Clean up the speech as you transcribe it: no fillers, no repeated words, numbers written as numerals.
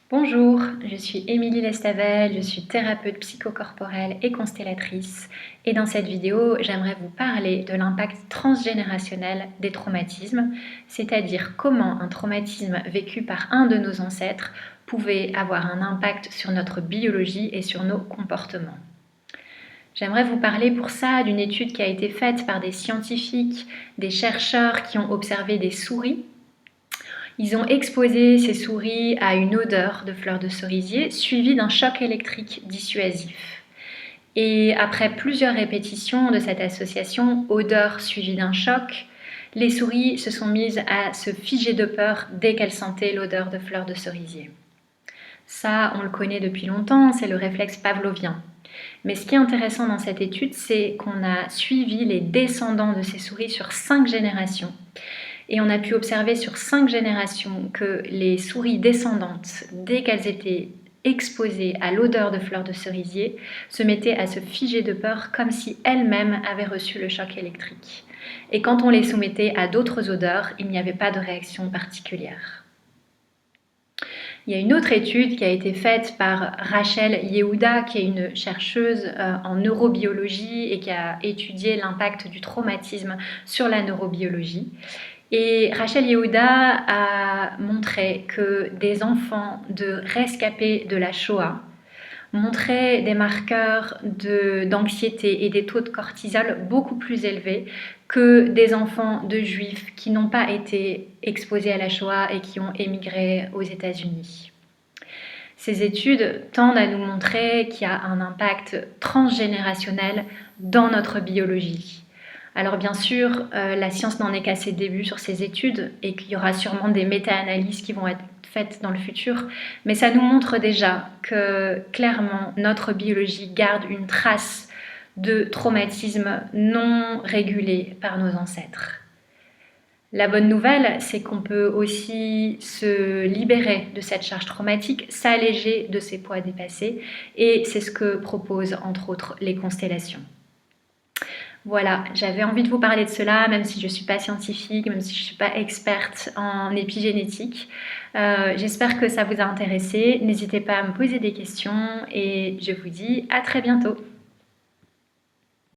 Bonjour, je suis Émilie Lestavel, je suis thérapeute psychocorporelle et constellatrice et dans cette vidéo j'aimerais vous parler de l'impact transgénérationnel des traumatismes, c'est-à-dire comment un traumatisme vécu par un de nos ancêtres pouvait avoir un impact sur notre biologie et sur nos comportements. J'aimerais vous parler pour ça d'une étude qui a été faite par des scientifiques, des chercheurs qui ont observé des souris. Ils ont exposé ces souris à une odeur de fleurs de cerisier suivie d'un choc électrique dissuasif. Et après plusieurs répétitions de cette association odeur suivie d'un choc, les souris se sont mises à se figer de peur dès qu'elles sentaient l'odeur de fleurs de cerisier. Ça, on le connaît depuis longtemps, c'est le réflexe pavlovien. Mais ce qui est intéressant dans cette étude, c'est qu'on a suivi les descendants de ces souris sur 5 générations. Et on a pu observer sur 5 générations que les souris descendantes, dès qu'elles étaient exposées à l'odeur de fleurs de cerisier, se mettaient à se figer de peur comme si elles-mêmes avaient reçu le choc électrique. Et quand on les soumettait à d'autres odeurs, il n'y avait pas de réaction particulière. Il y a une autre étude qui a été faite par Rachel Yehuda, qui est une chercheuse en neurobiologie et qui a étudié l'impact du traumatisme sur la neurobiologie. Et Rachel Yehuda a montré que des enfants de rescapés de la Shoah montraient des marqueurs d'anxiété et des taux de cortisol beaucoup plus élevés que des enfants de juifs qui n'ont pas été exposés à la Shoah et qui ont émigré aux États-Unis. Ces études tendent à nous montrer qu'il y a un impact transgénérationnel dans notre biologie. Alors bien sûr, la science n'en est qu'à ses débuts sur ces études et qu'il y aura sûrement des méta-analyses qui vont être faites dans le futur, mais ça nous montre déjà que clairement notre biologie garde une trace de traumatisme non régulé par nos ancêtres. La bonne nouvelle, c'est qu'on peut aussi se libérer de cette charge traumatique, s'alléger de ces poids dépassés, et c'est ce que proposent entre autres les constellations. Voilà, j'avais envie de vous parler de cela, même si je ne suis pas scientifique, même si je ne suis pas experte en épigénétique. J'espère que ça vous a intéressé. N'hésitez pas à me poser des questions et je vous dis à très bientôt.